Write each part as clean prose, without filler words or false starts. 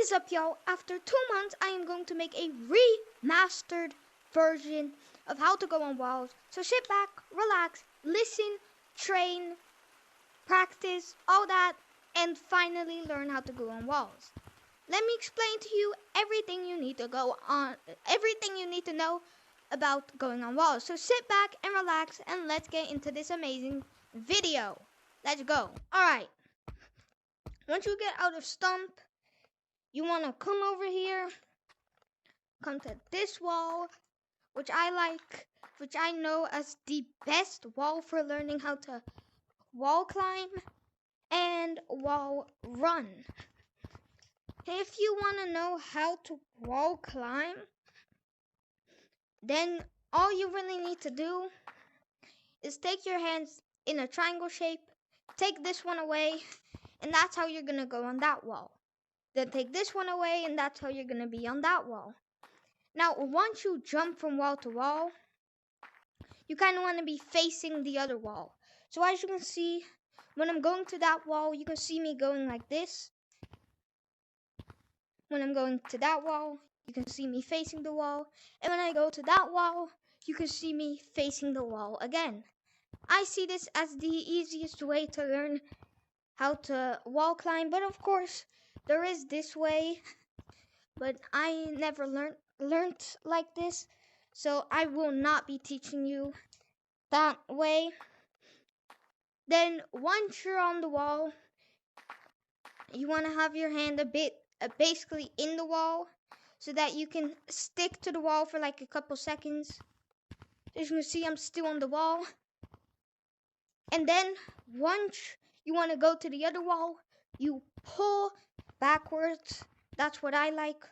is up, y'all? After 2 months, I am going to make a remastered version of how to go on walls. So sit back, relax, listen, train, practice, all that, and finally learn how to go on walls. Let me explain to you everything you need to know about going on walls. So sit back and relax, and let's get into this amazing video. Let's go. Alright, once you get out of Stump, you want to come over here, come to this wall, which I know as the best wall for learning how to wall climb and wall run. If you want to know how to wall climb, then all you really need to do is take your hands in a triangle shape, take this one away, and that's how you're going to go on that wall. Then take this one away, and that's how you're going to be on that wall. Now, once you jump from wall to wall, you kind of want to be facing the other wall. So as you can see, when I'm going to that wall, you can see me going like this. When I'm going to that wall, you can see me facing the wall. And when I go to that wall, you can see me facing the wall again. I see this as the easiest way to learn how to wall climb, but of course, there is this way, but I never learned like this, so I will not be teaching you that way. Then once you're on the wall, you want to have your hand a bit basically in the wall so that you can stick to the wall for like a couple seconds. As you can see, I'm still on the wall. And then once you want to go to the other wall, you pull backwards. That's what I like.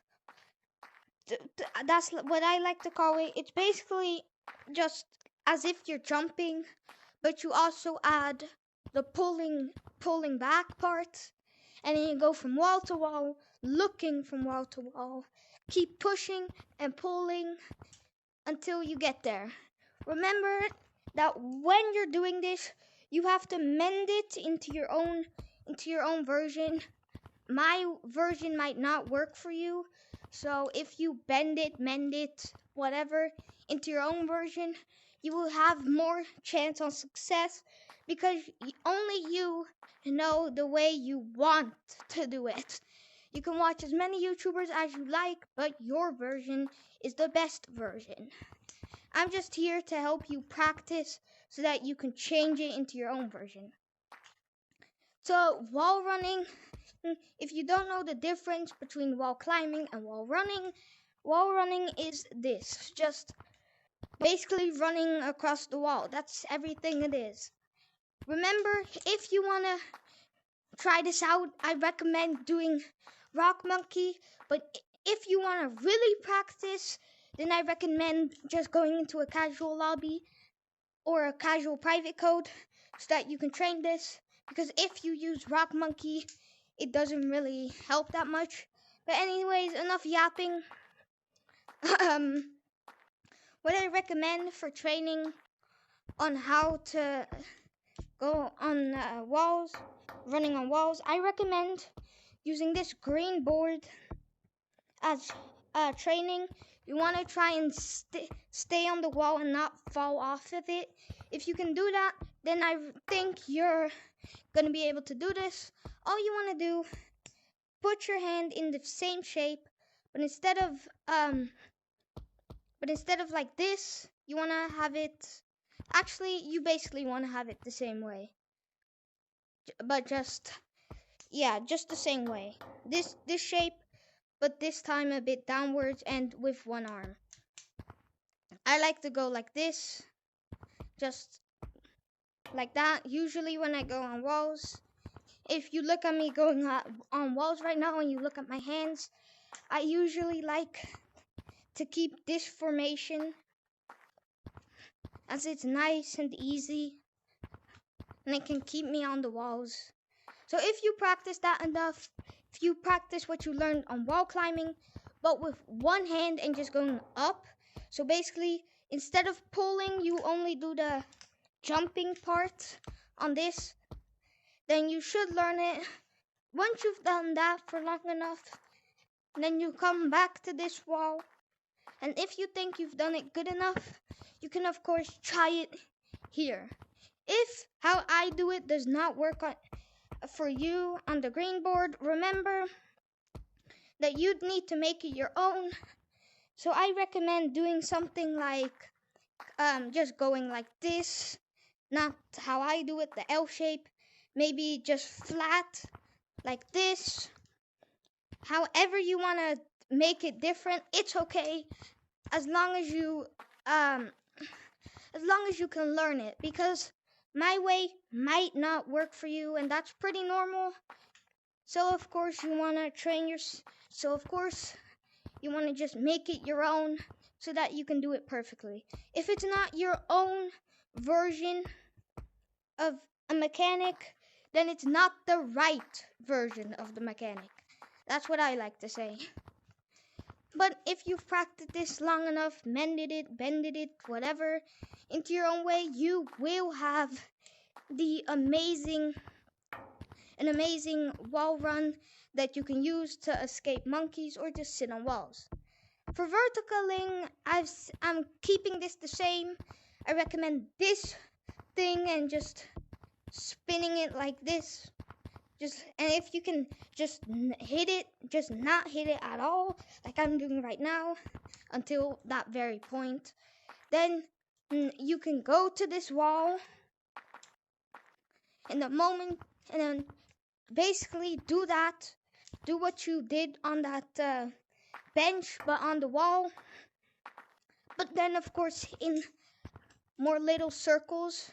That's what I like to call it. It's basically just as if you're jumping, but you also add the pulling back part. And then you go from wall to wall, looking from wall to wall. Keep pushing and pulling until you get there. Remember that when you're doing this, you have to mend it into your own version. My version might not work for you, so if you mend it, whatever, into your own version, you will have more chance on success because only you know the way you want to do it. You can watch as many YouTubers as you like, but your version is the best version. I'm just here to help you practice so that you can change it into your own version. So, wall running, if you don't know the difference between wall climbing and wall running is this. Just basically running across the wall. That's everything it is. Remember, if you want to try this out, I recommend doing Rock Monkey. But if you want to really practice, then I recommend just going into a casual lobby or a casual private code so that you can train this. Because if you use Rock Monkey, it doesn't really help that much. But anyways, enough yapping. What I recommend for training on how to go on walls, running on walls, I recommend using this green board as training. You want to try and stay on the wall and not fall off of it. If you can do that, then I think you're going to be able to do this. All you want to do, put your hand in the same shape, but instead of like this, you want to have it, actually, you basically want to have it the same way. But just the same way. This shape, but this time a bit downwards and with one arm. I like to go like this, just like that. Usually when I go on walls, if you look at me going on walls right now and you look at my hands, I usually like to keep this formation as it's nice and easy and it can keep me on the walls. So if you practice that enough, if you practice what you learned on wall climbing, but with one hand and just going up, so basically instead of pulling, you only do the jumping part on this, then you should learn it. Once you've done that for long enough, Then you come back to this wall. And if you think you've done it good enough, you can of course try it here. If how I do it does not work for you on the green board, remember that you'd need to make it your own. So I recommend doing something like just going like this, not how I do it, the L shape, maybe just flat like this. However you want to make it different, it's okay, as long as you can learn it, because my way might not work for you, and that's pretty normal. So of course you want to just make it your own so that you can do it perfectly. If it's not your own version of a mechanic, then it's not the right version of the mechanic. That's what I like to say. But if you've practiced this long enough, mended it, bended it, whatever, into your own way, you will have an amazing wall run that you can use to escape monkeys or just sit on walls. For verticaling, I'm keeping this the same. I recommend this thing and just spinning it like this. And if you can just hit it, just not hit it at all, like I'm doing right now, until that very point, then you can go to this wall in the moment, and then basically do what you did on that bench, but on the wall. But then, of course, in more little circles.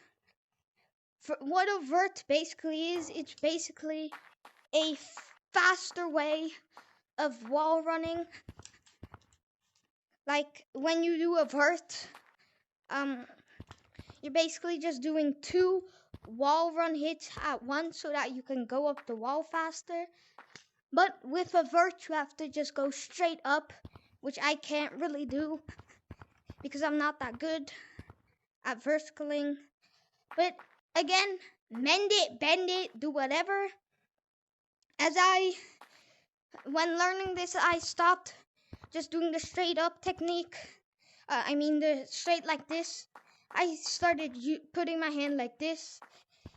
For what a vert basically is, it's basically a faster way of wall running. Like when you do a vert, you're basically just doing 2 wall run hits at once so that you can go up the wall faster. But with a vert, you have to just go straight up, which I can't really do because I'm not that good at verticaling. But again, mend it, bend it, do whatever. When learning this, I stopped just doing the straight up technique. The straight like this. I started putting my hand like this.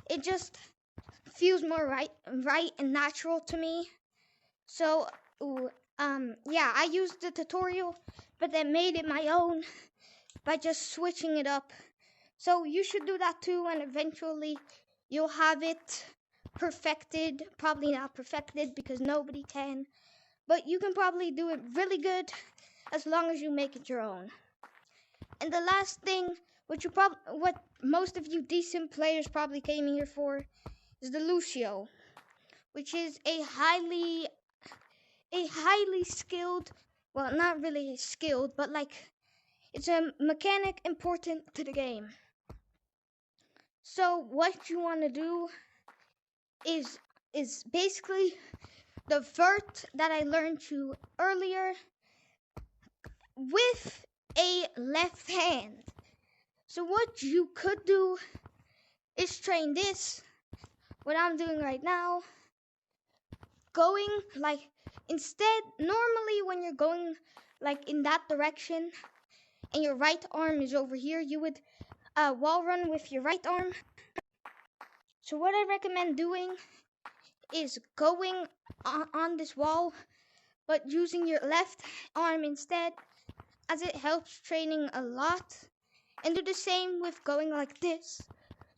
It just feels more right and natural to me. So, I used the tutorial, but then made it my own by just switching it up. So you should do that too, and eventually you'll have it perfected. Probably not perfected because nobody can, but you can probably do it really good as long as you make it your own. And the last thing, what most of you decent players probably came here for, is the Lucio, which is a highly skilled, well, not really skilled, but it's a mechanic important to the game. So what you want to do is basically the vert that I learned you earlier with a left hand. So what you could do is train this, what I'm doing right now, going normally when you're going in that direction and your right arm is over here, you would wall run with your right arm. So what I recommend doing is going on this wall, but using your left arm instead, as it helps training a lot. And do the same with going like this.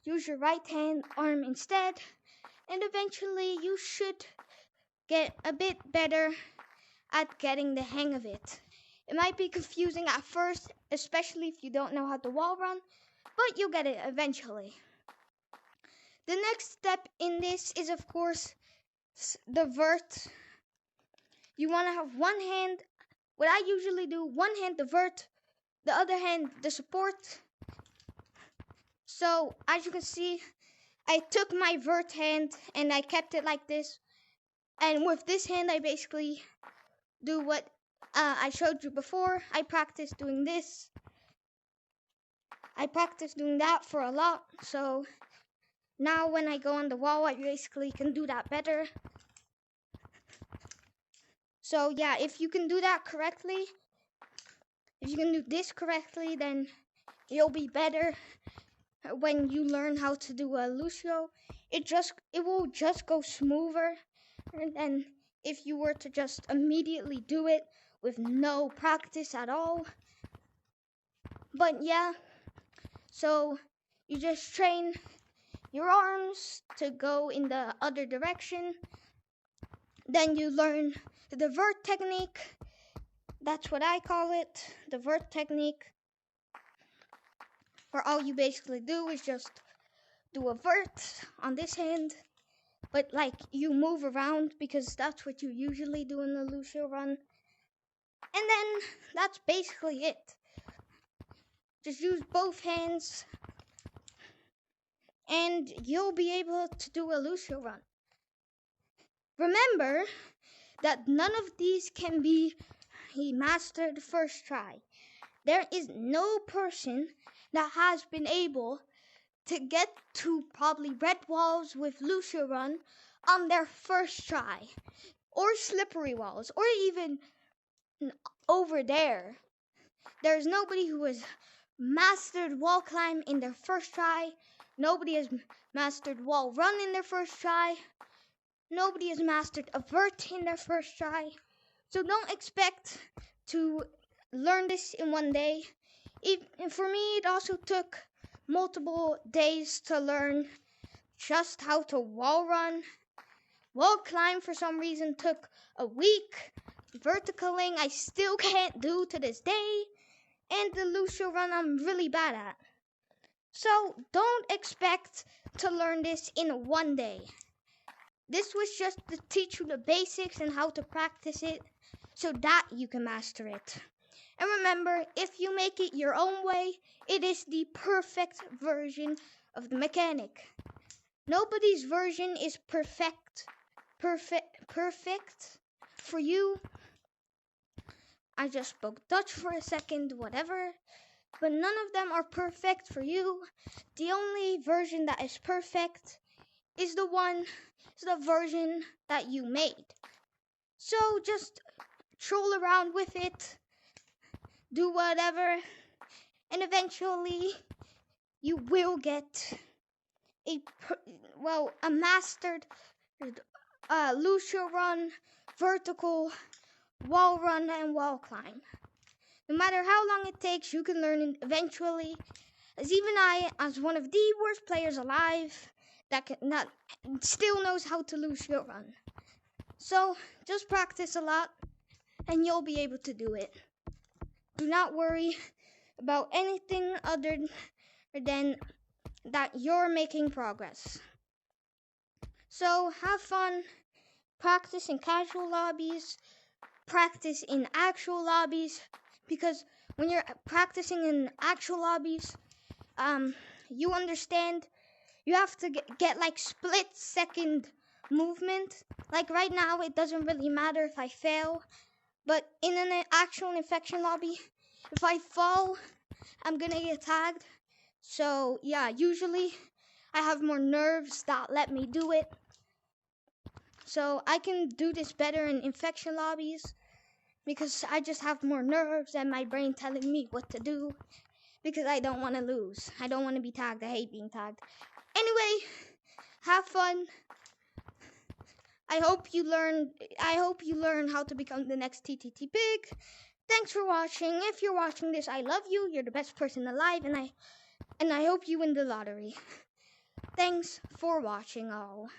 Use your right hand arm instead, and eventually you should get a bit better at getting the hang of it. It might be confusing at first, especially if you don't know how to wall run, but you'll get it eventually. The next step in this is, of course, the vert. You want to have one hand, what I usually do, one hand the vert, the other hand the support. So as you can see, I took my vert hand and I kept it like this. And with this hand, I basically do what I showed you before. I practiced doing this. I practiced doing that for a lot. So now when I go on the wall, I basically can do that better. So yeah, if you can do that correctly, if you can do this correctly, then you'll be better when you learn how to do a Lucio. It will just go smoother than if you were to just immediately do it with no practice at all. But yeah, so you just train your arms to go in the other direction. Then you learn the vert technique. That's what I call it, the vert technique. Where all you basically do is just do a vert on this hand. But like you move around because that's what you usually do in the Lucio run. And then that's basically it. Just use both hands and you'll be able to do a Lucio run. Remember that none of these can be mastered first try. There is no person that has been able to get to probably red walls with Lucio run on their first try, or slippery walls, or even over there. There's nobody who has mastered wall climb in their first try. Nobody has mastered wall run in their first try. Nobody has mastered a vert in their first try. So don't expect to learn this in one day. For me, it also took multiple days to learn just how to wall run. Wall climb for some reason took a week. Verticaling I still can't do to this day. And the Lucio run I'm really bad at. So don't expect to learn this in one day. This was just to teach you the basics and how to practice it so that you can master it. And remember, if you make it your own way, it is the perfect version of the mechanic. Nobody's version is perfect for you. I just spoke Dutch for a second, whatever. But none of them are perfect for you. The only version that is perfect is the version that you made. So just troll around with it, do whatever, and eventually you will get a mastered Lucio run, vertical, wall run, and wall climb. No matter how long it takes, you can learn it eventually. As even I, as one of the worst players alive, that still knows how to Lucio run. So just practice a lot, and you'll be able to do it. Do not worry about anything other than that you're making progress. So have fun, practice in casual lobbies, practice in actual lobbies, because when you're practicing in actual lobbies, you understand you have to get like split second movement. Like right now, it doesn't really matter if I fail, but in an actual infection lobby, if I fall, I'm gonna get tagged. So yeah, usually I have more nerves that let me do it. So I can do this better in infection lobbies because I just have more nerves and my brain telling me what to do because I don't want to lose. I don't want to be tagged. I hate being tagged. Anyway, have fun. I hope you learn how to become the next TTT Pig. Thanks for watching. If you're watching this, I love you. You're the best person alive, and I hope you win the lottery. Thanks for watching all.